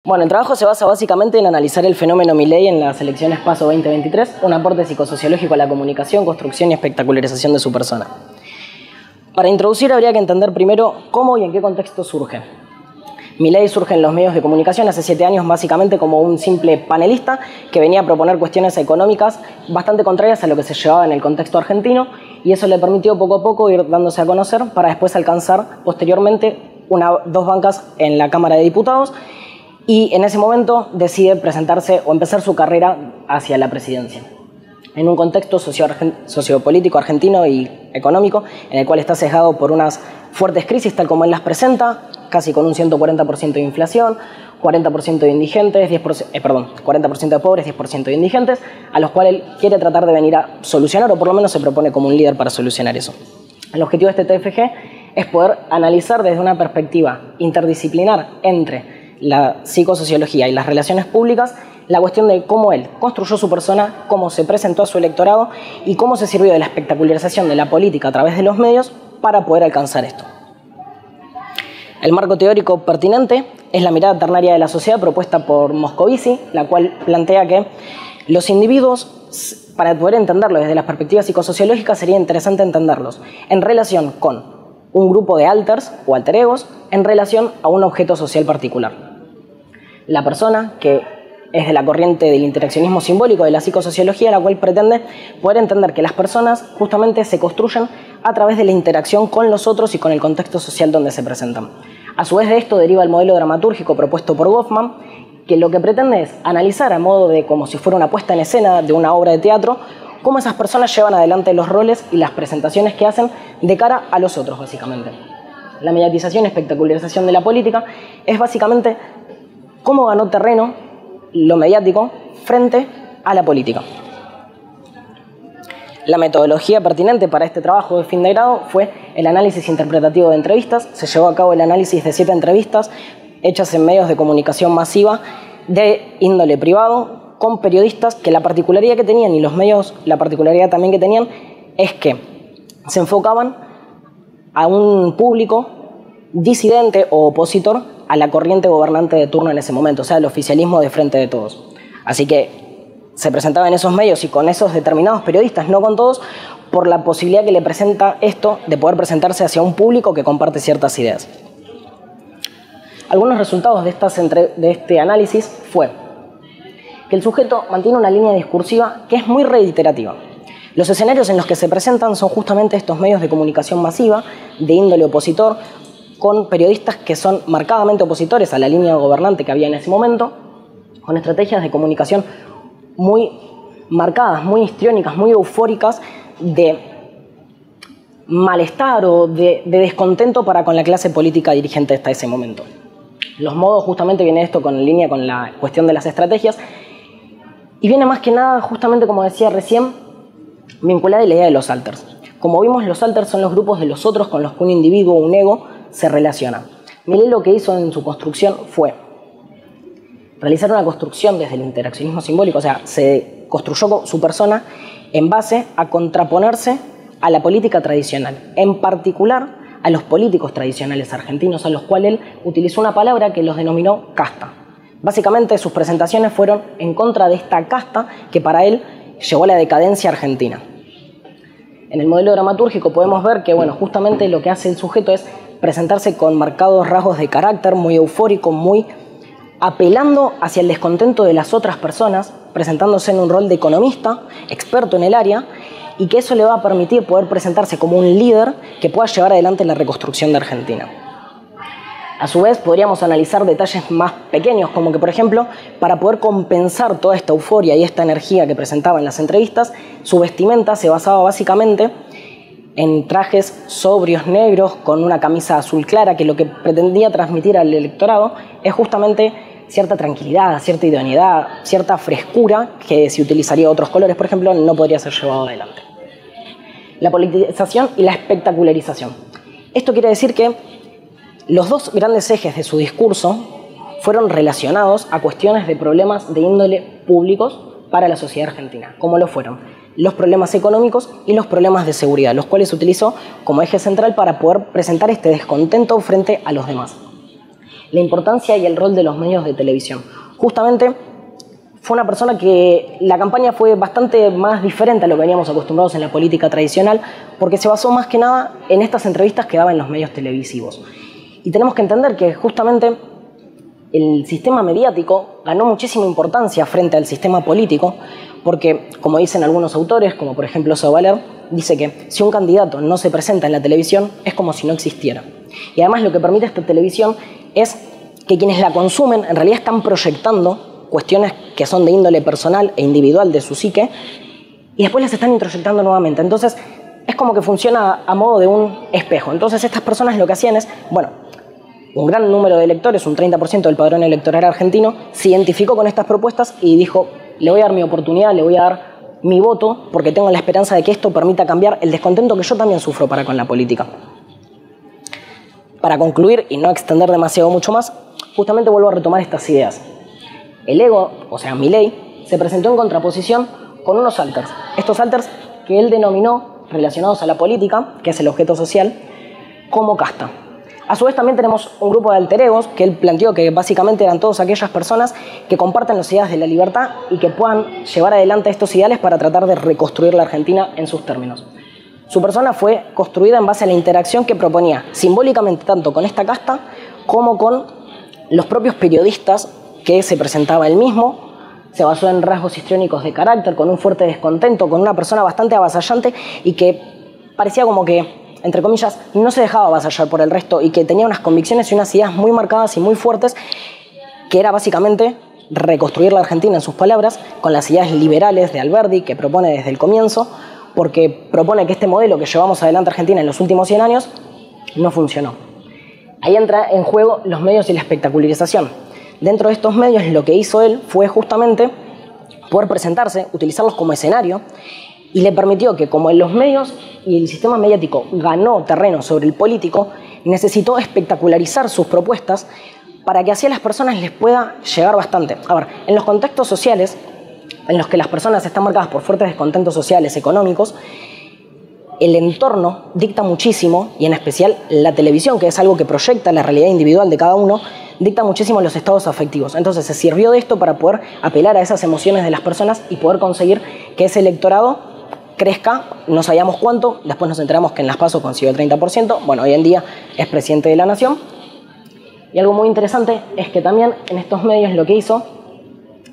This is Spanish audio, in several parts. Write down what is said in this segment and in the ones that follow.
Bueno, el trabajo se basa básicamente en analizar el fenómeno Milei en las elecciones PASO 2023, un aporte psicosociológico a la comunicación, construcción y espectacularización de su persona. Para introducir habría que entender primero cómo y en qué contexto surge. Milei surge en los medios de comunicación hace 7 años básicamente como un simple panelista que venía a proponer cuestiones económicas bastante contrarias a lo que se llevaba en el contexto argentino, y eso le permitió poco a poco ir dándose a conocer para después alcanzar posteriormente dos bancas en la Cámara de Diputados, y en ese momento decide presentarse o empezar su carrera hacia la presidencia. En un contexto sociopolítico argentino y económico en el cual está sesgado por unas fuertes crisis tal como él las presenta, casi con un 140% de inflación, 40% de indigentes, 40% de pobres, 10% de indigentes, a los cuales él quiere tratar de venir a solucionar, o por lo menos se propone como un líder para solucionar eso. El objetivo de este TFG es poder analizar desde una perspectiva interdisciplinar entre la psicosociología y las relaciones públicas la cuestión de cómo él construyó su persona, cómo se presentó a su electorado y cómo se sirvió de la espectacularización de la política a través de los medios para poder alcanzar esto. El marco teórico pertinente es la mirada ternaria de la sociedad propuesta por Moscovici, la cual plantea que los individuos, para poder entenderlos desde las perspectivas psicosociológicas, sería interesante entenderlos en relación con un grupo de alters o alter egos en relación a un objeto social particular. La persona, que es de la corriente del interaccionismo simbólico de la psicosociología, la cual pretende poder entender que las personas justamente se construyen a través de la interacción con los otros y con el contexto social donde se presentan. A su vez de esto deriva el modelo dramatúrgico propuesto por Goffman, que lo que pretende es analizar a modo de como si fuera una puesta en escena de una obra de teatro, cómo esas personas llevan adelante los roles y las presentaciones que hacen de cara a los otros, básicamente. La mediatización y espectacularización de la política es básicamente cómo ganó terreno lo mediático frente a la política. La metodología pertinente para este trabajo de fin de grado fue el análisis interpretativo de entrevistas. Se llevó a cabo el análisis de 7 entrevistas hechas en medios de comunicación masiva de índole privado con periodistas que la particularidad que tenían, y los medios la particularidad también que tenían, es que se enfocaban a un público disidente o opositor a la corriente gobernante de turno en ese momento, o sea, el oficialismo de Frente de Todos. Así que se presentaba en esos medios y con esos determinados periodistas, no con todos, por la posibilidad que le presenta esto de poder presentarse hacia un público que comparte ciertas ideas. Algunos resultados de este análisis fue que el sujeto mantiene una línea discursiva que es muy reiterativa. Los escenarios en los que se presentan son justamente estos medios de comunicación masiva de índole opositor, con periodistas que son marcadamente opositores a la línea gobernante que había en ese momento, con estrategias de comunicación muy marcadas, muy histriónicas, muy eufóricas, de malestar o de descontento para con la clase política dirigente hasta ese momento. Los modos, justamente viene esto en línea con la cuestión de las estrategias, y viene más que nada, justamente como decía recién, vinculada a la idea de los alters. Como vimos, los alters son los grupos de los otros con los que un individuo o un ego se relaciona. Milei lo que hizo en su construcción fue realizar una construcción desde el interaccionismo simbólico, o sea, se construyó su persona en base a contraponerse a la política tradicional, en particular a los políticos tradicionales argentinos, a los cuales él utilizó una palabra que los denominó casta. Básicamente sus presentaciones fueron en contra de esta casta que para él llevó a la decadencia argentina. En el modelo dramatúrgico podemos ver que, bueno, justamente lo que hace el sujeto es presentarse con marcados rasgos de carácter, muy eufórico, muy apelando hacia el descontento de las otras personas, presentándose en un rol de economista, experto en el área, y que eso le va a permitir poder presentarse como un líder que pueda llevar adelante la reconstrucción de Argentina. A su vez, podríamos analizar detalles más pequeños, como que, por ejemplo, para poder compensar toda esta euforia y esta energía que presentaba en las entrevistas, su vestimenta se basaba básicamente en trajes sobrios negros con una camisa azul clara, que lo que pretendía transmitir al electorado es justamente cierta tranquilidad, cierta idoneidad, cierta frescura que si utilizaría otros colores, por ejemplo, no podría ser llevado adelante. La politización y la espectacularización. Esto quiere decir que los dos grandes ejes de su discurso fueron relacionados a cuestiones de problemas de índole públicos para la sociedad argentina, como lo fueron los problemas económicos y los problemas de seguridad, los cuales utilizó como eje central para poder presentar este descontento frente a los demás. la importancia y el rol de los medios de televisión. Justamente fue una persona que la campaña fue bastante más diferente a lo que veníamos acostumbrados en la política tradicional, porque se basó más que nada en estas entrevistas que daba en los medios televisivos. Y tenemos que entender que justamente el sistema mediático ganó muchísima importancia frente al sistema político, porque, como dicen algunos autores, como por ejemplo Sobaler, dice que si un candidato no se presenta en la televisión es como si no existiera. Y además lo que permite esta televisión es que quienes la consumen en realidad están proyectando cuestiones que son de índole personal e individual de su psique y después las están introyectando nuevamente. Entonces es como que funciona a modo de un espejo. Entonces estas personas lo que hacían es, bueno, un gran número de electores, un 30% del padrón electoral argentino, se identificó con estas propuestas y dijo, le voy a dar mi oportunidad, le voy a dar mi voto, porque tengo la esperanza de que esto permita cambiar el descontento que yo también sufro para con la política. Para concluir y no extender demasiado mucho más, justamente vuelvo a retomar estas ideas. El ego, o sea, Milei, se presentó en contraposición con unos alters. Estos alters que él denominó, relacionados a la política, que es el objeto social, como casta. A su vez también tenemos un grupo de alter egos que él planteó que básicamente eran todas aquellas personas que comparten las ideas de la libertad y que puedan llevar adelante estos ideales para tratar de reconstruir la Argentina en sus términos. Su persona fue construida en base a la interacción que proponía simbólicamente tanto con esta casta como con los propios periodistas que se presentaba él mismo. Se basó en rasgos histriónicos de carácter, con un fuerte descontento, con una persona bastante avasallante y que parecía como que, entre comillas, no se dejaba avasallar por el resto y que tenía unas convicciones y unas ideas muy marcadas y muy fuertes, que era básicamente reconstruir la Argentina, en sus palabras, con las ideas liberales de Alberdi, que propone desde el comienzo, porque propone que este modelo que llevamos adelante Argentina en los últimos 100 años no funcionó. Ahí entra en juego los medios y la espectacularización. Dentro de estos medios lo que hizo él fue justamente poder presentarse, utilizarlos como escenario, y le permitió que, como en los medios y el sistema mediático ganó terreno sobre el político, necesitó espectacularizar sus propuestas para que así a las personas les pueda llegar bastante. A ver, en los contextos sociales, en los que las personas están marcadas por fuertes descontentos sociales, económicos, el entorno dicta muchísimo, y en especial la televisión, que es algo que proyecta la realidad individual de cada uno, dicta muchísimo los estados afectivos. Entonces se sirvió de esto para poder apelar a esas emociones de las personas y poder conseguir que ese electorado crezca, no sabíamos cuánto, después nos enteramos que en las PASO consiguió el 30%, bueno, hoy en día es presidente de la nación. Y algo muy interesante es que también en estos medios lo que hizo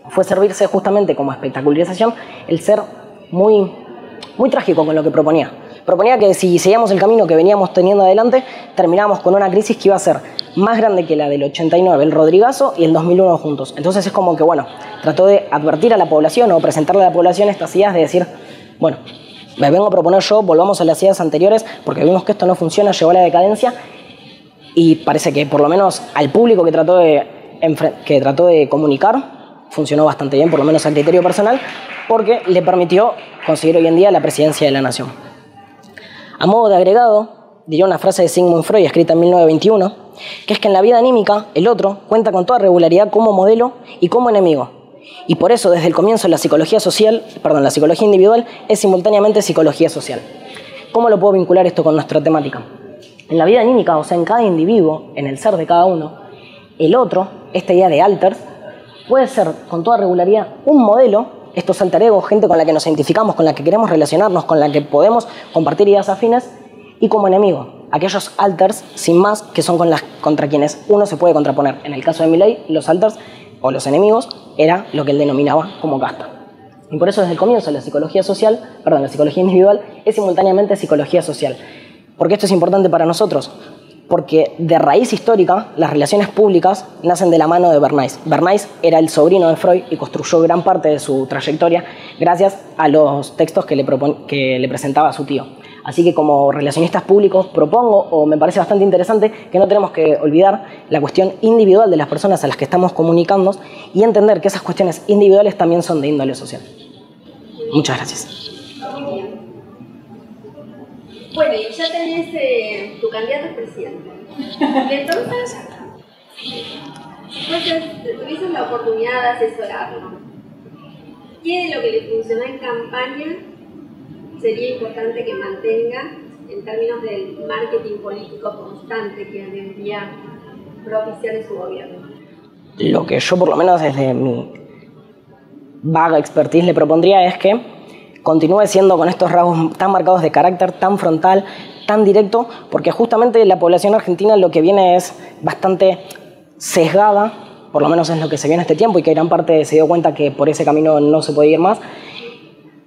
fue servirse justamente como espectacularización el ser muy trágico con lo que proponía. Proponía que si seguíamos el camino que veníamos teniendo adelante, terminábamos con una crisis que iba a ser más grande que la del 89, el Rodrigazo y el 2001 juntos. Entonces es como que, bueno, trató de advertir a la población o presentarle a la población estas ideas de decir, bueno, me vengo a proponer yo, volvamos a las ideas anteriores porque vimos que esto no funciona, llegó a la decadencia, y parece que por lo menos al público que trató de comunicar funcionó bastante bien, por lo menos a criterio personal, porque le permitió conseguir hoy en día la presidencia de la nación. A modo de agregado, diría una frase de Sigmund Freud escrita en 1921, que es que en la vida anímica el otro cuenta con toda regularidad como modelo y como enemigo. Y por eso desde el comienzo la psicología individual es simultáneamente psicología social. ¿Cómo lo puedo vincular esto con nuestra temática? En la vida anímica, o sea, en cada individuo, en el ser de cada uno, el otro, esta idea de alters, puede ser con toda regularidad un modelo, estos alter egos, gente con la que nos identificamos, con la que queremos relacionarnos, con la que podemos compartir ideas afines, y como enemigo, aquellos alters, sin más, que son contra quienes uno se puede contraponer. En el caso de Milei, los alters o los enemigos era lo que él denominaba como casta. Y por eso desde el comienzo la psicología individual es simultáneamente psicología social. ¿Por qué esto es importante para nosotros? Porque de raíz histórica las relaciones públicas nacen de la mano de Bernays. Bernays era el sobrino de Freud y construyó gran parte de su trayectoria gracias a los textos que le presentaba a su tío. Así que como relacionistas públicos propongo, o me parece bastante interesante, que no tenemos que olvidar la cuestión individual de las personas a las que estamos comunicándonos y entender que esas cuestiones individuales también son de índole social. Muchas gracias. Bueno, y ya tenés tu candidato a presidente. Y entonces, tuviste la oportunidad de asesorarlo. ¿Qué de lo que le funcionó en campaña sería importante que mantenga en términos del marketing político constante que hoy en día propiciar en su gobierno? Lo que yo, por lo menos desde mi vaga expertise, le propondría es que continúe siendo con estos rasgos tan marcados de carácter, tan frontal, tan directo, porque justamente la población argentina lo que viene es bastante sesgada, por lo menos es lo que se vio en este tiempo, y que gran parte se dio cuenta que por ese camino no se puede ir más,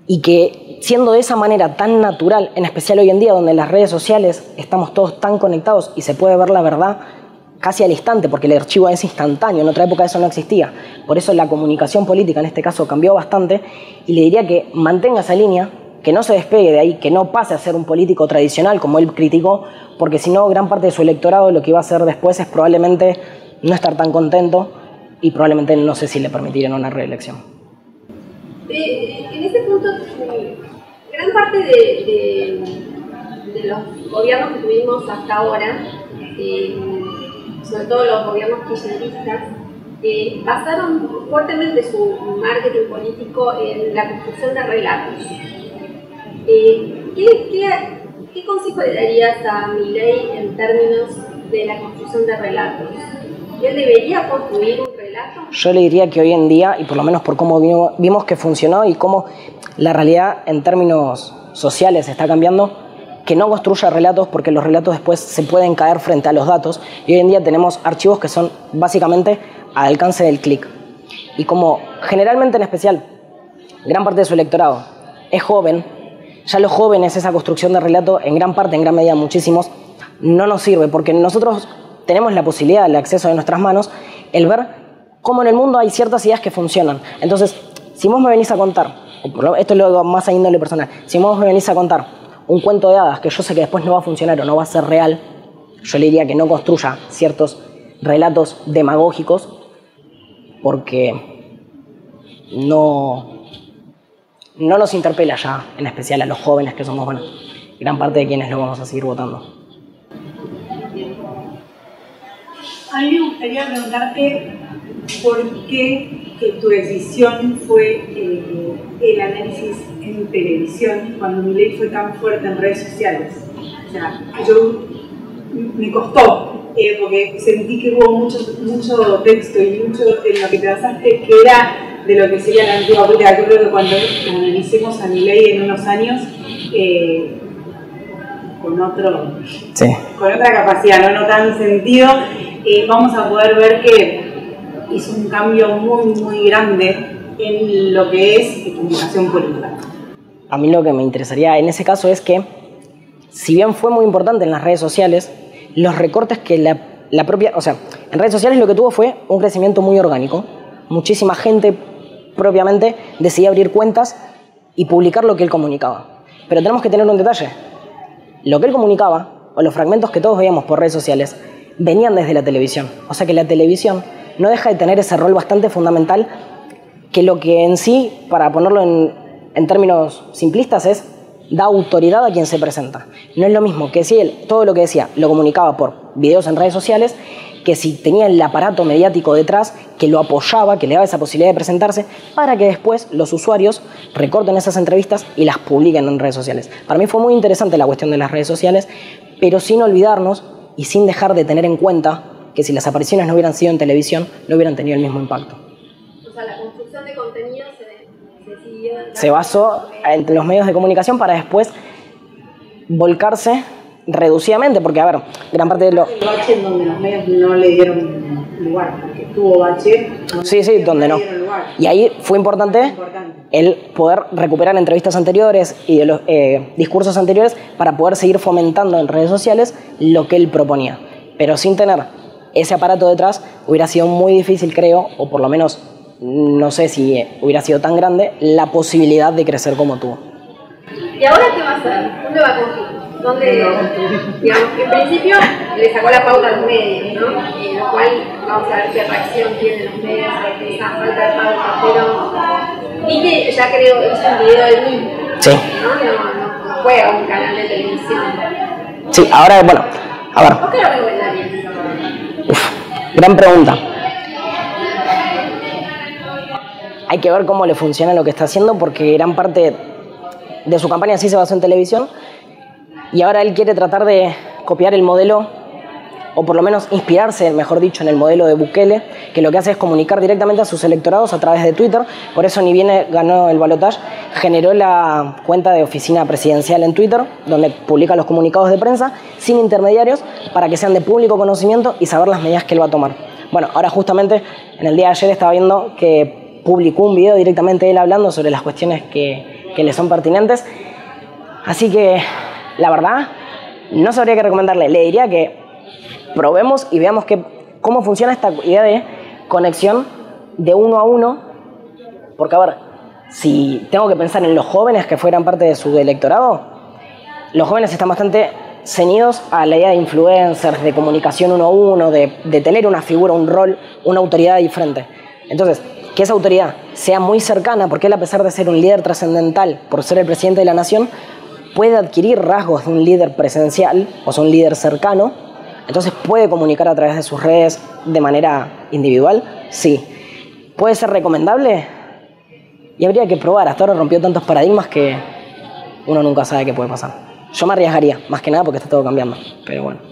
y que siendo de esa manera tan natural, en especial hoy en día donde en las redes sociales estamos todos tan conectados y se puede ver la verdad casi al instante, porque el archivo es instantáneo, en otra época eso no existía. Por eso la comunicación política en este caso cambió bastante, y le diría que mantenga esa línea, que no se despegue de ahí, que no pase a ser un político tradicional como él criticó, porque si no, gran parte de su electorado lo que iba a hacer después es probablemente no estar tan contento y probablemente no sé si le permitirían una reelección. En ese punto, gran parte de los gobiernos que tuvimos hasta ahora, sobre todo los gobiernos kirchneristas, basaron fuertemente su marketing político en la construcción de relatos. ¿Qué consejo le darías a Milei en términos de la construcción de relatos? ¿Él debería construir un relato? Yo le diría que hoy en día, y por lo menos por cómo vimos que funcionó y cómo la realidad en términos sociales está cambiando, que no construya relatos, porque los relatos después se pueden caer frente a los datos, y hoy en día tenemos archivos que son básicamente al alcance del clic. Y como generalmente, en especial, gran parte de su electorado es joven, ya los jóvenes, esa construcción de relato, en gran parte, en gran medida, muchísimos, no nos sirve, porque nosotros tenemos la posibilidad, el acceso de nuestras manos, el ver cómo en el mundo hay ciertas ideas que funcionan. Entonces, si vos me venís a contar, esto es lo más a índole personal, si vos me venís a contar un cuento de hadas que yo sé que después no va a funcionar o no va a ser real, yo le diría que no construya ciertos relatos demagógicos, porque no nos interpela ya, en especial a los jóvenes que somos, bueno, gran parte de quienes lo vamos a seguir votando. A mí me gustaría preguntarte por qué tu decisión fue el análisis en televisión cuando Milei fue tan fuerte en redes sociales. O sea, me costó, porque sentí que hubo mucho texto y mucho en lo que te basaste que era de lo que sería la antigua política. Yo creo que cuando analicemos a Milei en unos años, con otra capacidad, no tan sentido, vamos a poder ver que hizo un cambio muy grande en lo que es comunicación política. A mí lo que me interesaría en ese caso es que, si bien fue muy importante en las redes sociales, los recortes que la propia, o sea, en redes sociales lo que tuvo fue un crecimiento muy orgánico. Muchísima gente propiamente decidía abrir cuentas y publicar lo que él comunicaba. Pero tenemos que tener un detalle. Lo que él comunicaba, o los fragmentos que todos veíamos por redes sociales, venían desde la televisión. O sea que la televisión no deja de tener ese rol bastante fundamental, que lo que en sí, para ponerlo en términos simplistas, es da autoridad a quien se presenta. No es lo mismo que si él todo lo que decía lo comunicaba por videos en redes sociales, que si tenía el aparato mediático detrás que lo apoyaba, que le daba esa posibilidad de presentarse, para que después los usuarios recorten esas entrevistas y las publiquen en redes sociales. Para mí fue muy interesante la cuestión de las redes sociales, pero sin olvidarnos y sin dejar de tener en cuenta que si las apariciones no hubieran sido en televisión, no hubieran tenido el mismo impacto. O sea, la construcción de contenido se basó en los medios de comunicación para después volcarse reducidamente, porque, a ver, gran parte de lo... El bache en donde los medios no le dieron lugar, porque tuvo bache... Sí, donde no. Y ahí fue importante el poder recuperar entrevistas anteriores y de los discursos anteriores para poder seguir fomentando en redes sociales lo que él proponía. Pero sin tener ese aparato detrás hubiera sido muy difícil, creo, o por lo menos no sé si hubiera sido tan grande la posibilidad de crecer como tuvo. ¿Y ahora qué va a hacer? ¿Dónde va a construir? ¿Dónde, digamos, que en principio le sacó la pauta a los medios, ¿no? Lo cual vamos a ver qué reacción tienen los medios ante esa falta de pauta, pero vi que ya creo que hizo un video del mismo, sí. ¿No? No fue a un canal de televisión. Sí, ahora, bueno, a ver. ¿Por qué lo recomendarías? Gran pregunta. Hay que ver cómo le funciona lo que está haciendo, porque gran parte de su campaña sí se basó en televisión, y ahora él quiere tratar de copiar el modelo o por lo menos inspirarse, mejor dicho, en el modelo de Bukele, que lo que hace es comunicar directamente a sus electorados a través de Twitter. Por eso ni bien ganó el balotaje, generó la cuenta de oficina presidencial en Twitter, donde publica los comunicados de prensa sin intermediarios para que sean de público conocimiento y saber las medidas que él va a tomar. Bueno, ahora justamente en el día de ayer estaba viendo que publicó un video directamente él hablando sobre las cuestiones que le son pertinentes. Así que, la verdad, no sabría qué recomendarle. Le diría que probemos y veamos cómo funciona esta idea de conexión de uno a uno. Porque, a ver, si tengo que pensar en los jóvenes que fueran parte de su electorado, los jóvenes están bastante ceñidos a la idea de influencers, de comunicación uno a uno, de tener una figura, un rol, una autoridad diferente. Entonces, que esa autoridad sea muy cercana, porque él, a pesar de ser un líder trascendental, por ser el presidente de la nación, puede adquirir rasgos de un líder presencial, o sea, un líder cercano. Entonces puede comunicar a través de sus redes de manera individual, sí. ¿Puede ser recomendable? Y habría que probar. Hasta ahora rompió tantos paradigmas que uno nunca sabe qué puede pasar. Yo me arriesgaría, más que nada porque está todo cambiando, pero bueno.